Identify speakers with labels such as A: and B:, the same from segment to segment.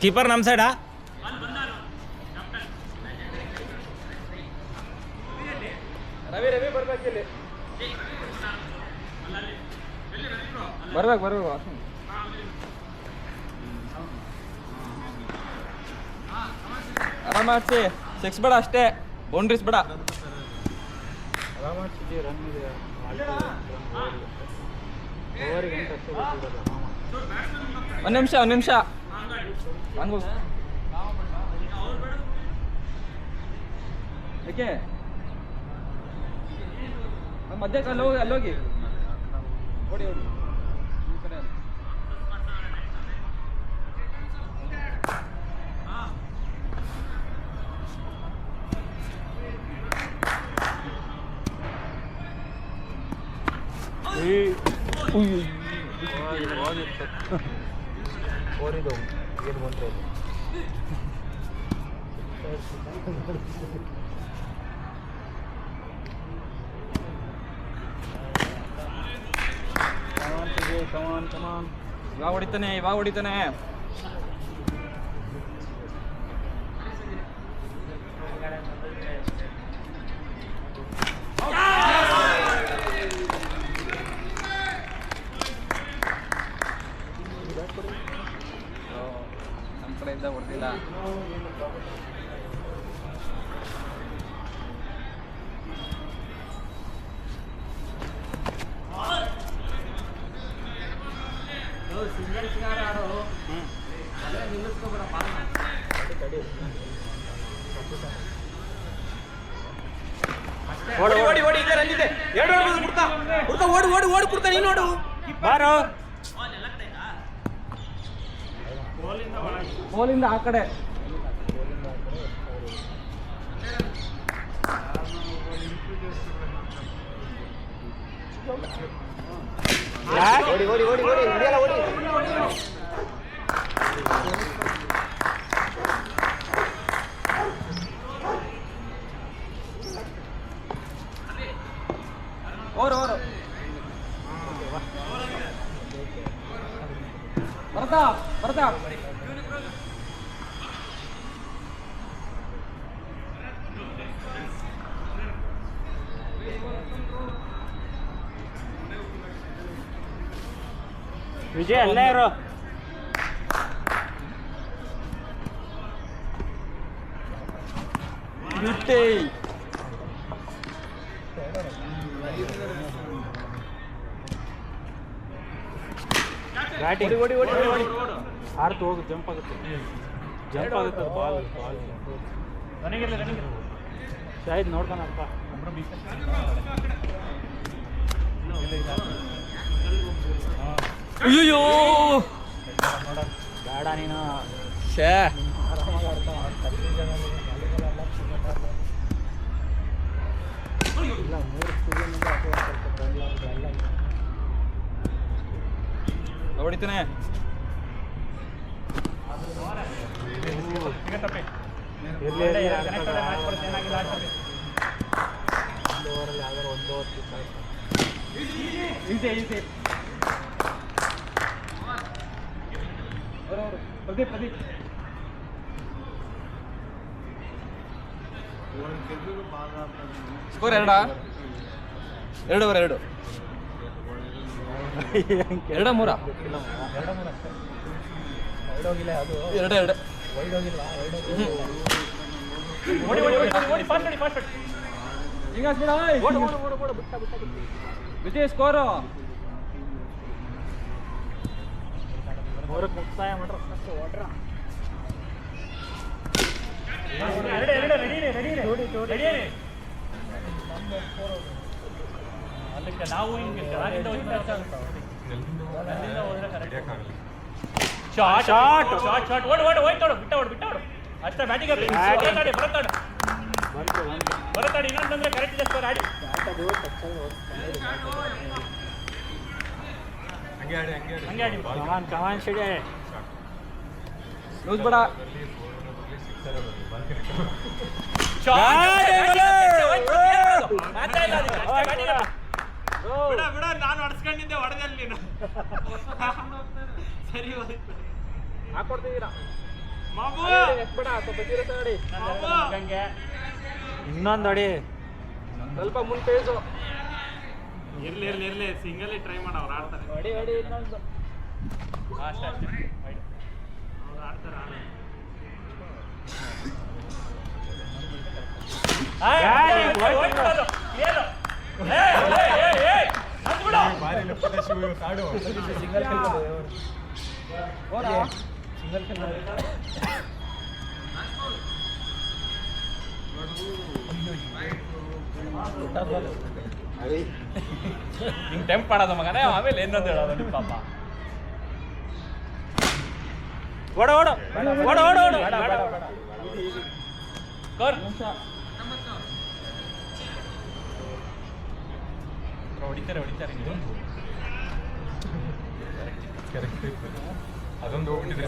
A: Keeper ನಮ್ಮ ಸೈಡಾ?
B: ರವಿ ಬರ್ಬೇಕಿಲ್ಲಿ, ಬರ್ಬೇಕು ಆರಾಮ ಆಡ್ಸಿ, ಸಿಕ್ಸ್ ಬೇಡ ಅಷ್ಟೇ, ಬೌಂಡ್ರೀಸ್ ಬೇಡ. ಒಂದು ನಿಮಿಷ ಹಂಗ ಏಕೆ ಮಧ್ಯ ಅಲ್ಲೋಗಿ ಓಡಿ ಓರಿದು ಏನು ಬಂದ್ರೆ ಕಮಾನ್ ಇವಾಗ ಹೊಡಿತಾನೆ ನಮ್ಮ ಕಡೆಯಿಂದ ಹೊಡೆದಿಲ್ಲ. ಬೋಲಿಂದ ಆ ಕಡೆ ಓರು ಬರ್ತಾ ವಿಜಯ್ ಅಲ್ಲೇ ಇರೋ. ಆರ್ತು ಹೋಗಿ ಜಂಪ್ ಆಗುತ್ತೆ ಬಾಲ್ ಶಾಹಿದ್ ನೋಡ್ತಾನಪ್ಪ. ಅಯ್ಯೋ ಬೇಡ ನೀನು ಹೊಡಿತಾನೆ. ಪ್ರದೀಪ್ ಸ್ಕೋರ್ 2-2 2-2 ವಿಜಯ್ ಸ್ಕೋರು ಮುಕ್ತಾಯ ಮಾಡ್ರ ಅದಕ್ಕೆ ನಾವು ಹಿಂಗೆ ಶಾಟ್ ಓಡು ಬಿಟ್ಟ ಅಷ್ಟೇ ಬ್ಯಾಟಿಂಗ್ ಬರತಾಡಿ ಇನ್ನೊಂದಂದ್ರೆ ಕರೆಕ್ಟ್ ಇದೆ ಸ್ಕೋರ್ ಆಡಿ. ಹಂಗೆ ಆಡಿ ಕಮಾನ್ ಸಿಡಿ ಲೂಸ್ ಬೇಡ. ನಾನು ಹೊಡ್ಸ್ಕೊಂಡಿದ್ದೆ ಹೊಡೆದಲ್ಲಿ ನೀನು ಸರಿ ಹಾಕೊಡ್ತಿದ್ದೀರಾ
A: ಇನ್ನೊಂದು ಹೊಡಿ.
B: ಸ್ವಲ್ಪ ಮುಂದೆ ಪೇಸು.
C: ಇರ್ಲಿ ಸಿಂಗಲ್ ಟ್ರೈ ಮಾಡ, ಅವ್ರು ಆಡ್ತಾರೆ.
B: ಹೊಡಿ ಇನ್ನೊಂದು.
C: ಅಷ್ಟೇ ಅವ್ರು ಆಡ್ತಾರೆ.
B: ಹಿಂಗ್ ಟೆಂಪ್ ಮಾಡೋದು ಮಗನೇ, ಆಮೇಲೆ ಇನ್ನೊಂದು ಹೇಳೋದು ನಿಮ್ಮ ಪಾಪ.
A: ಓಡು
B: ಹೊಡಿತಾರೆ
D: ಅದೊಂದು ಹೋಗ್ಬಿಟ್ಟಿದೆ.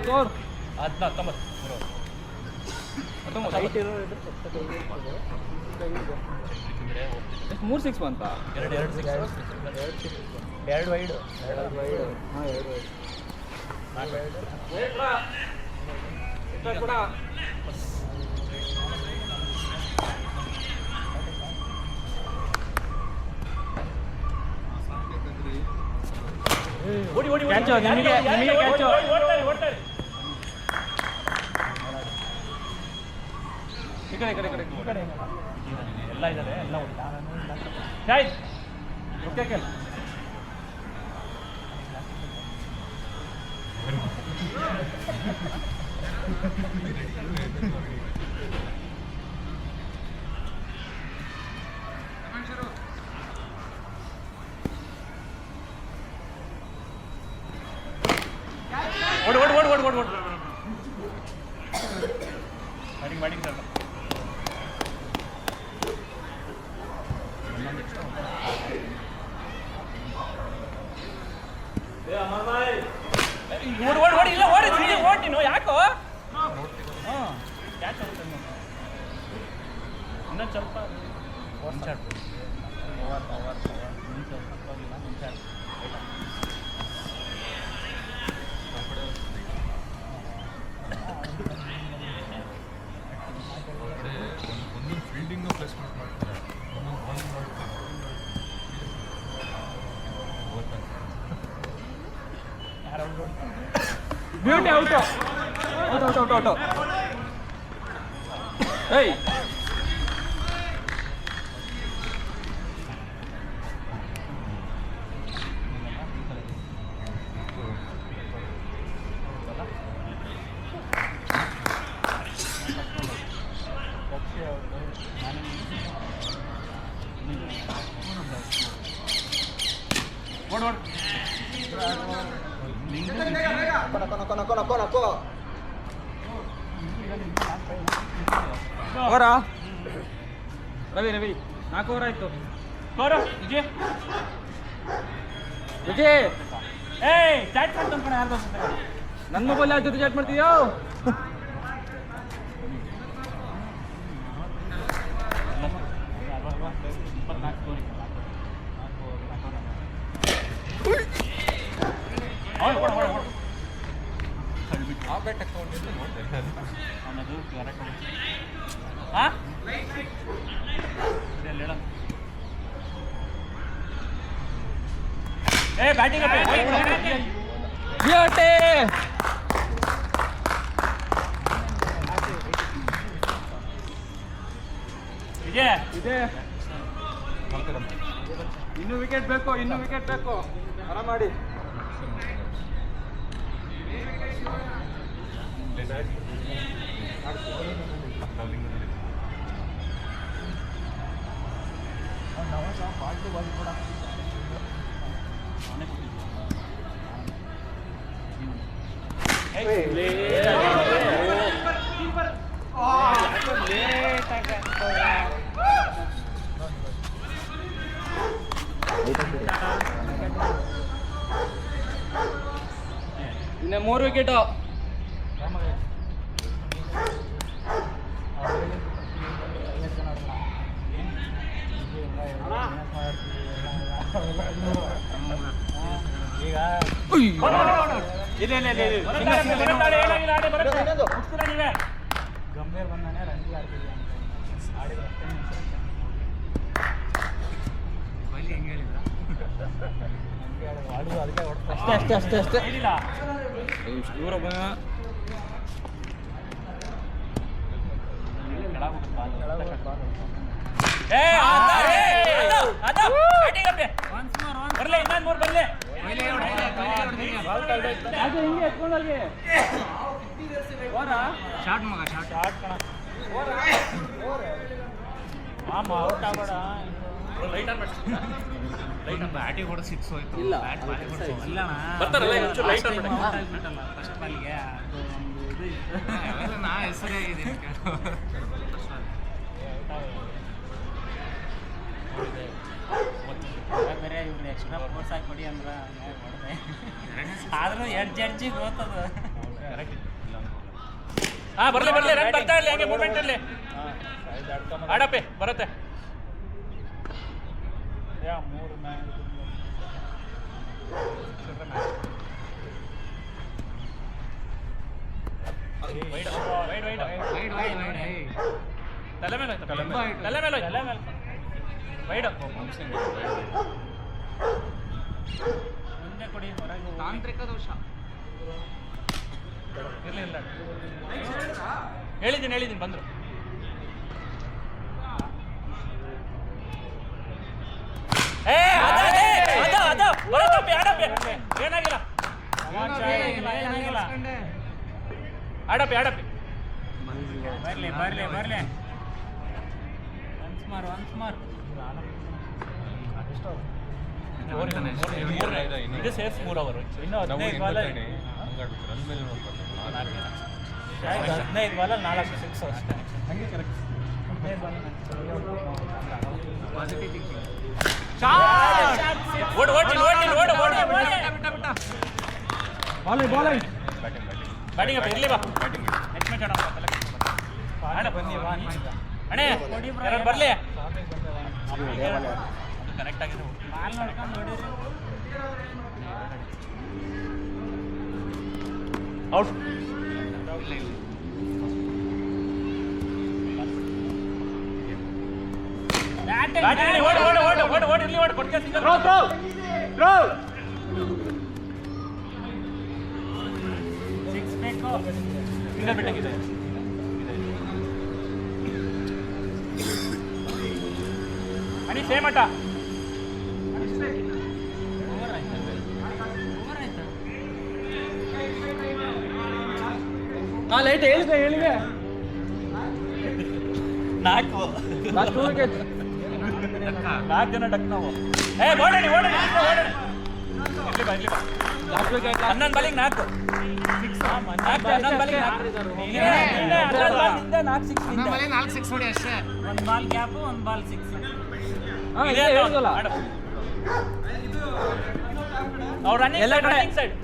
B: ಸ್ಕೋರ್ 3 6 ಬಂತ.
A: 2 ವೈಡು.
B: ಕ್ಯಾಚು ನಿಮಗೆ ಕ್ಯಾಚು. ಈ ಕಡೆ
A: ಎಲ್ಲ ಇದ್ದಾರೆ, ಎಲ್ಲ ಹೊಡಿತಾ.
B: ಓಕೆ
A: ಓಡು. ಮಾಡಿ ಸರ್. ಓಡಿ ನೀನು ಯಾಕೋ? ಕ್ಯಾಚ್ ಇನ್ನೊಂದು ಸ್ವಲ್ಪ
D: ಫೀಲ್ಡಿಂಗ್ ಪ್ಲೇಸ್ಮೆಂಟ್ ಮಾಡ್ತಾರೆ,
B: ಬ್ಯೂಟಿ ಔಟು. ಏಯ್ ಓವರಾ ರವಿ 4 ಓವರ್ ಆಯ್ತು. ವಿಜಯ್
A: ಚಾಟ್ ಮಾಡ್ತಾನೆ ಯಾರ್ದು
B: ನನ್ನ ಮೊಬೈಲ್ ಯಾವ್ದು ಚಾಟ್ ಮಾಡ್ತೀಯೋ?
A: Batting
B: beauty. ಇದೆ ಇನ್ನೂ ವಿಕೆಟ್ ಬೇಕು. ಆರಾಮ ಮಾಡಿ. ಇನ್ನು 3 ವಿಕೆಟು.
A: ಈಗ
B: ಇಲ್ಲ ಇಲ್ಲ ಇಲ್ಲ ಇಲ್ಲ.
A: ಬರುತ್ತಾಳೆ, ಏನಾಗಿಲ್ಲ, ಆಡಿ ಬರುತ್ತೆ. ಮುಗ್ಸ್ತೀರಾ ನೀವೇ?
E: ಗಂಭೀರ್ ಬಂದಾನೆ ರಂಜಿ ಆಡ್ತಿದ್ವಿ ಅಂತ ಆಡಿದ್ರೆ ಅಷ್ಟೇ
C: ಕೊಹ್ಲಿ ಹೆಂಗೆ ಹೇಳಿದ್ರ
E: ಆಡುದು ಅದಕ್ಕೆ ಹೊಡ್ತಾರೆ.
B: ಅಷ್ಟೇ ಅಷ್ಟೇ ಅಷ್ಟೇ ಅಷ್ಟೇ.
A: ಏನಿಲ್ಲ.
B: ಇಷ್ಟು ದೂರ ಬಂದ
A: ಏ, ಅದ, ಏ, ಅದ, ಬ್ಯಾಟಿಂಗ್ ಅಪ್ಪೆ. ಬರ್ಲಿ, ಇನ್ನೊಂದ್ ಮೂರು ಬರ್ಲಿ.
C: ಕೊಹ್ಲಿ
E: ಅದು ಹಿಂಗೆ ಎತ್ಕೊಂಡೋಗಿ
C: ಶಾರ್ಟ್ ಮಗ ಶಾರ್ಟ್
E: ಮಾಮ ಔಟ್ ಆಗೋಣ.
A: ಲೈಟ್ ಆನ್ ಮಾಡಿ.
C: ಬ್ಯಾಟಿಗೆ ಹೊಡೆದು ಸಿಕ್ಸ್ ಹೋಯ್ತು
E: ಇಲ್ಲ.
C: ಬ್ಯಾಟ್ ಬಾಲಿಗೆ ಹೊಡೆದು ಇಲ್ಲಣ್ಣ
A: ಬರ್ತಾರಲ್ಲ, ಒಂಚೂರು light on ಮಾಡಿ.
C: ಫಸ್ಟ್ ಬಾಲ್ಗೆ ಅದು ಒಂದು ಇದು ಇತ್ತು ಅವೆಲ್ಲ ನಾ ಹೆಸರೇ ಆಗಿದ್ದೀನಿ ಬೇರೆ ಇವ್ರು ಎಕ್ಸ್ಟ್ರಾ ಫೋರ್ಸ್ ಹಾಕಿ ಕೊಡಿ ಅಂದ್ರೆ ಹೊಡೆದೆ ಆದ್ರೂ ಎಡ್ಜಿಗೆ ಹೋಗ್ತದ
A: ಹಾ, ಬರ್ಲಿ ಬರ್ಲಿ, ರನ್ ಬರ್ತಾ ಇರ್ಲಿ, ಹಂಗೆ ಮೂವ್ಮೆಂಟ್ ಇರ್ಲಿ. ಆಡಪ್ಪೆ, ಬರುತ್ತೆ.
E: ಮೂರು match
A: wide, wide, wide.
C: Wide wide wide
A: ತಲೆ ಮೇಲೆ ಹೋಯ್ತು,
C: ತುಂಬ ಆಯ್ತು.
A: ತಲೆ ಮೇಲೆ ಹೋಯ್ತು. ವೈಡ್.
C: ಮುಂದೆ ಕೊಡಿ ಹೊರಗೆ ತಾಂತ್ರಿಕ ದೋಷ
A: ಇರ್ಲಿ ಇಲ್ಲ. ಹೇಳಿದ್ದೀನಿ ಬಂದ್ರು. ಏ, ಅದ, ಬರುತ್ತಪ್ಪೆ, ಆಡಪ್ಪೆ. ಏನಾಗಿಲ್ಲ, ಆಡಪ್ಪೆ.
C: ಬರ್ಲಿ ಒನ್ಸ್ ಮಾರ್
A: ಇದು ಸೇಫ್ 3 ಓವರ್.
E: ಇನ್ನೂ 15 ಬಾಲಲ್ಲಿ 15 ಬಾಲಲ್ಲಿ 4 ಸಿಕ್ಸ್ ಅಷ್ಟೇ. ಹಂಗೆ ಕರೆಕ್ಟ್ 15 ಬಾಲ್
C: ಪಾಸಿಟಿವ್ ಥಿಂಕಿಂಗ್
A: ಓಡು. ಬ್ಯಾಟಿಂಗ್ ಅಪ್ಪ, ಇರ್ಲಿ ಬಾ. ನೆಕ್ಸ್ಟ್ ಮ್ಯಾಚ್ ಆಡೋಣ.
E: ಬನ್ನಿ
A: ಅಣ್ಣೆ, ಎರಡು ಬರ್ಲಿ. ಕನೆಕ್ಟ್ ಆಗಿದೆ.
C: ಬಾಲ್ ನೋಡ್ಕೊಂಡು ನೋಡಿರಿ
A: ಔಟ್. ಬ್ಯಾಟಿಂಗ್ ಓಡು, ಇರ್ಲಿ, ಓಡು, ಕೊಡ್ತೀಯ ಸಿಂಗಲ್.
C: ಸಿಕ್ಸ್ ಬೇಕು
A: ಸಿಂಗಲ್ ಬಿಟ್ಟಾಗಿದೆ. ಅಣಿ ಸೇಮ್ ಆಟ.
E: ಲೈಟ್ ಹೇಳಿದೆ 4 ಲಾಸ್ಟ್ 2 ವಿಕೆಟ್
A: 4 ಜನ ಡಕ್ ನಾವು. ಏ, ಓಡೋಣ. ಇರ್ಲಿ ಬಾ.
E: Last wicket
A: 11 bowling 4. 11 bowling
C: 4 six ಹೊಡಿ ಅಷ್ಟೇ ಒಂದು ಬಾಲ್ ಗ್ಯಾಪು ಒಂದು ಬಾಲ್ ಸಿಕ್ಸ್
E: ಹೇಳಿದಲ್ಲ
A: ಅವ್ರು ರನ್ನಿಂಗ್
B: ಎಲ್ಲ ಕಡೆ.
A: ಸೈಡ್.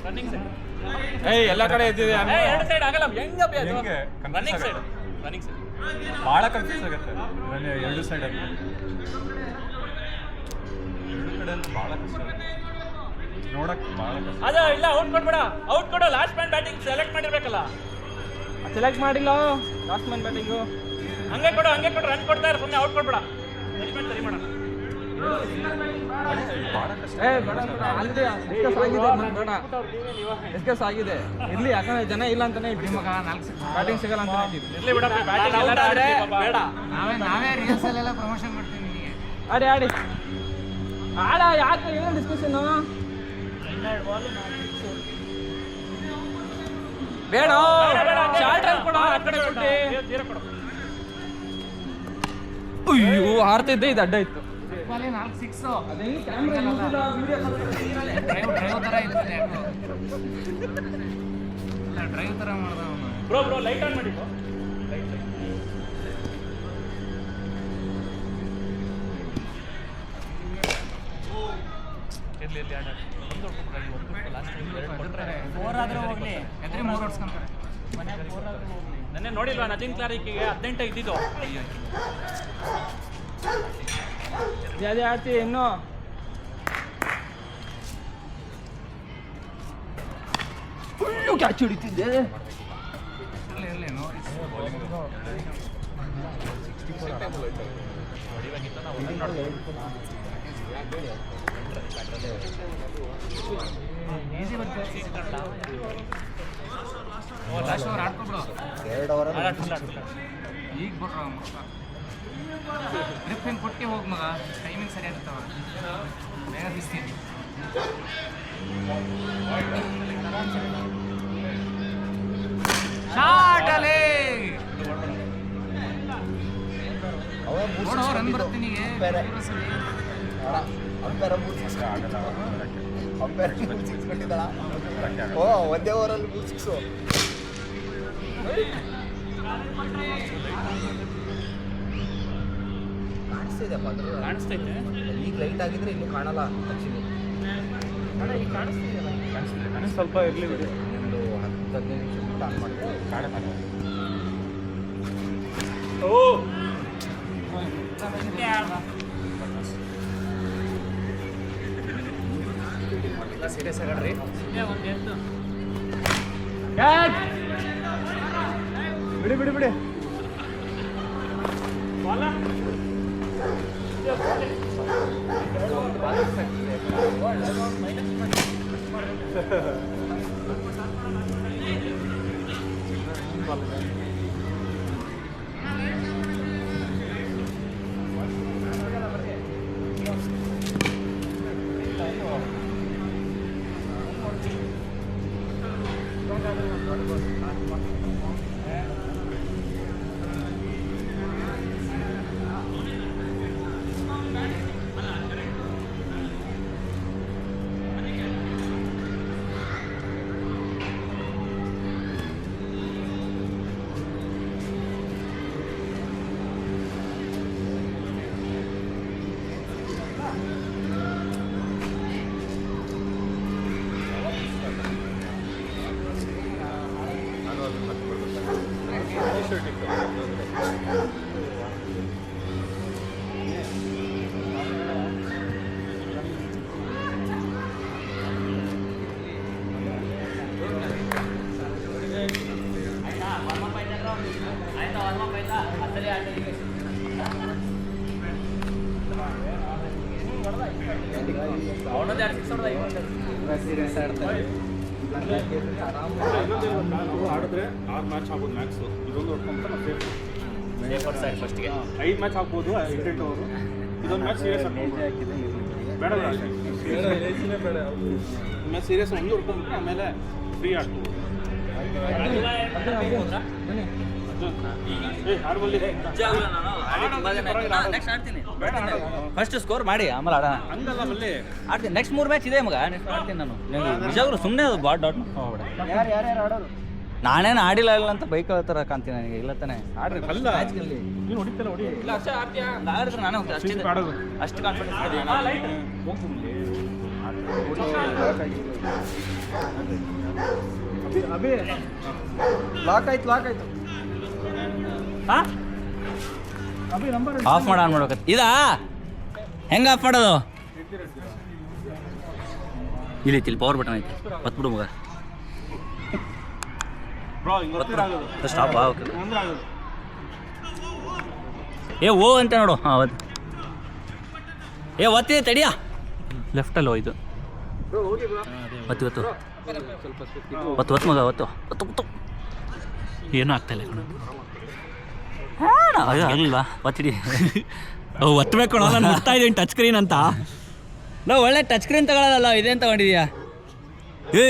B: ಏಯ್ ಎಲ್ಲ ಕಡೆ ಎದ್ದಿದೆ.
A: ಎರಡು ಸೈಡ್ ಆಗಲ್ಲ, ಹೆಂಗಪ್ಪ ಅದು?
D: ಹೆಂಗೆ?
A: Running
D: confuse
A: side.
D: ಭಾಳ ಕನ್ಫ್ಯೂಸ್ ಆಗುತ್ತೆ ಎರಡು ಸೈಡಲ್ಲಿ. ಎರಡು ಕಡೆಯಲ್ಲಿ ಭಾಳ ಕಷ್ಟ ಆಗುತ್ತೆ ನೋಡಕ್ಕೆ, ಭಾಳ ಕಷ್ಟ.
A: ಅದ ಇಲ್ಲ, ಔಟ್ ಕೊಡು. ಲಾಸ್ಟ್ ಮ್ಯಾನ್ ಬ್ಯಾಟಿಂಗ್ ಸೆಲೆಕ್ಟ್ ಮಾಡಿರ್ಬೇಕಲ್ಲ.
E: ಸೆಲೆಕ್ಟ್ ಮಾಡಿಲ್ಲ ಲಾಸ್ಟ್ ಮ್ಯಾನ್ ಬ್ಯಾಟಿಂಗು.
A: ಹಂಗೆ ಕೊಡು, ರನ್ ಕೊಡ್ತಾ ಇರು, ಸುಮ್ಮನೆ ಔಟ್ ಕೊಡ್ಬೇಡ. ನೆಕ್ಸ್ಟ್ ಮ್ಯಾಚ್ ಸರಿ ಮಾಡೋಣ.
D: ಭಾಳ ಕಷ್ಟ.
E: ಆಲ್ರೆಡಿ ಡಿಸ್ಕಸ್ ಆಗಿದೆ, ಬೇಡ ಡಿಸ್ಕಸ್ ಆಗಿದೆ. ಇರ್ಲಿ, ಯಾಕಂದ್ರೆ ಜನ ಇಲ್ಲ ಅಂತಾನೆ
C: ಮಗ 4 ಸಿಕ್ಸ್
E: ಬ್ಯಾಟಿಂಗ್ ಸಿಗಲ್ಲ ಅಂತ ಹೇಳ್ತಿದ್ವಿ.
A: ಇರ್ಲಿ ಬಿಡಪ್ಪ, ಬ್ಯಾಟಿಂಗ್ ಬೇಡ.
C: ನಾವೇ ರಿಹರ್ಸಲ್ ಎಲ್ಲ ಪ್ರಮೋಷನ್ ಮಾಡ್ತೀವಿ ನಿನಗೆ
E: ಆಡಿ ಯಾಕೆ ಏನು ಡಿಸ್ಕಷನ್ ಬೇಡ. ಶಾರ್ಟ್ ರನ್ ಕೊಡ, ಆ ಕಡೆ ಕೊಟ್ಟೆ.
A: ಜೀರೋ ಕೊಡು.
E: ಅಯ್ಯೋ ಹಾರ್ತಿದ್ದೆ, ಇದು ಅಡ್ಡ ಇತ್ತು.
C: ಬಾಲಿ 4 ಸಿಕ್ಸ್
E: ಡ್ರೈವ್
C: ಡ್ರೈವ್ ಥರ ಇರ್ತದೆ ಯಾಕೋ ಇಲ್ಲ ಡ್ರೈವ್ ಥರ ಮಾಡ್ದ ಅವನು
A: ಬ್ರೋ ಲೈಟ್ ಆನ್ ಮಾಡಿ. ಇರ್ಲಿ ಆಡ.
C: ಫೋರ್ ಆದ್ರೂ ಹೋಗ್ಲಿ ಎದ್ರಿ 3 ಹೊಡ್ಸ್ಕೊಂತಾರೆ ಮನ್ಯಾಗ 4 ಆದ್ರೂ ಹೋಗ್ಲಿ.
A: ನೆನ್ನೆ ನೋಡಿಲ್ವಾ ನಜಿನ್ ಕ್ಲಾರಿಕಿಗೆ 18 ಇದ್ದಿದ್ದು.
E: ಅದೇ ಆಡ್ತಿ ಇನ್ನು ಕ್ಯಾಚ್ ಹಿಡಿತಿದ್ದೆ.
C: ಈಗ ಬಿಡ್ರ ಗ್ರಿಪ್ ಹಿಂಗೆ ಕೊಟ್ಟು ಹೋಗಿ ಮಗ, ಟೈಮಿಂಗ್ ಸರಿ ಆಗ್ತಾವ, ಬೇಗ ಬಿಸ್ತೀನಿ. ಶಾಟಲೇ ರನ್ ಬರ್ತೀನಿ.
F: ಒಂದೇ ಓವರಲ್ಲಿ 3 ಸಿಕ್ಸು.
A: ಕಾಣಿಸ್ತೈತೆ.
F: ಈಗ ಲೈಟ್ ಆಗಿದ್ರೆ ಇನ್ನೂ ಕಾಣಲ್ಲ ಆಕ್ಚುಲಿ.
D: ಸ್ವಲ್ಪ ಇರಲಿ ಬಿಡಿ.
F: ಒಂದು 10-15 ನಿಮಿಷ ಬಿಟ್ಟು ಆನ್ ಮಾಡಿದ್ರೆ ಕಾಣಲ್ಲ. ಸೀರಿಯಸ್ ಆಗಡ್ರಿ.
D: ಬಿಡಿ ಬಿಡಿ ಬಿಡಿ. ಆಡಿದ್ರೆ 6 ಮ್ಯಾಚ್ ಆಗ್ಬೋದು ಮ್ಯಾಕ್ಸು. ಇದೊಂದು ಹೊಡ್ಕೊಂಡ್ರೆ ನಾವು
A: ಫಸ್ಟ್ಗೆ
D: 5 ಮ್ಯಾಚ್ ಆಗ್ಬೋದು 8 ಓವರು. ಇದೊಂದು ಮ್ಯಾಚ್ ಸೀರಿಯಸ್ ಆಗ್ಬೋದು. ಬೇಡ ಮ್ಯಾಚ್ ಸೀರಿಯಸ್ ಒಂದು ಹೊಡ್ಕೊಂಡ್ಬಿಟ್ರೆ ಆಮೇಲೆ ಫ್ರೀ ಆಡ್ಬೋದು.
A: ಫಸ್ಟ್ ಸ್ಕೋರ್ ಮಾಡಿ ಆಮೇಲೆ ಆಡೋಣ.
D: ಹಂಗಲ್ಲ ಮಲ್ಲಿ
A: ಆಡ್ತೀನಿ. ನೆಕ್ಸ್ಟ್ 3 ಮ್ಯಾಚ್ ಇದೆ ಮಗ, ನೆಕ್ಸ್ಟ್ ಆಡ್ತೀನಿ ನಾನು. ನಿಜವಾಗ್ಲೂ ಸುಮ್ಮನೆ ಅದು ಬಾಟ್ ಡಾಟ್ ನಾನೇನು ಆಡಿಲ್ಲ ಇಲ್ಲ ಅಂತ ಬೈಕ್ ಹೇಳ್ತಾರ ಕಾಣ್ತೀನಿ ನನಗೆ. ಇಲ್ಲ ತಾನೆ
D: ಆಡ್ರಿ ಅಲ್ಲ ನೀನು ಹೊಡಿತಾನೆ ಹೊಡಿ.
A: ಆಡಿದ್ರೆ ನಾನು ಅಷ್ಟಿದೆ,
D: ಆಡೋದು
A: ಅಷ್ಟು ಕಾನ್ಫಿಡೆನ್ಸ್.
E: ಅಭಿ ಲಾಕ್ ಆಯ್ತು.
A: ಹಾಂ
E: ಅಭಿ ನಂಬರ್
A: ಆಫ್ ಮಾಡಿ ಆನ್ ಮಾಡ್ಬೇಕತ್ತು. ಇದಾ ಹೆಂಗೆ ಆಫ್ ಮಾಡೋದು? ಇಲ್ಲಿ ಪವರ್ ಬಟನ್ ಐತೆ, ಹೊತ್ಬಿಡು ಮಗ. ಸ್ಟಾಪ್ ಏ ಓ ಅಂತ ನೋಡು. ಹಾಂ ಒತ್ತು. ಒತ್ತಿದೆ ತಡಿಯಾ. ಲೆಫ್ಟಲ್ಲಿ ಹೋಯ್ತು. ಒತ್ತು ಮಗ, ಒತ್ತು. ಏನೂ ಆಗ್ತಾಯಿಲ್ಲ ಕಣ. ಅಯ್ಯೋ ಆಗಲಿಲ್ವಾ? ಒತ್ತಿಡಿ. ಒತ್ತಬೇಕು ಕಣ. ನಾನು ಮುಟ್ತಾ ಇದ್ದೀನಿ ಟಚ್ ಸ್ಕ್ರೀನ್ ಅಂತ. ನಾವು ಒಳ್ಳೆ ಟಚ್ ಸ್ಕ್ರೀನ್ ತಗೊಳ್ಳೋದಲ್ಲ, ಇದೇನು ತಗೊಂಡಿದ್ಯಾ?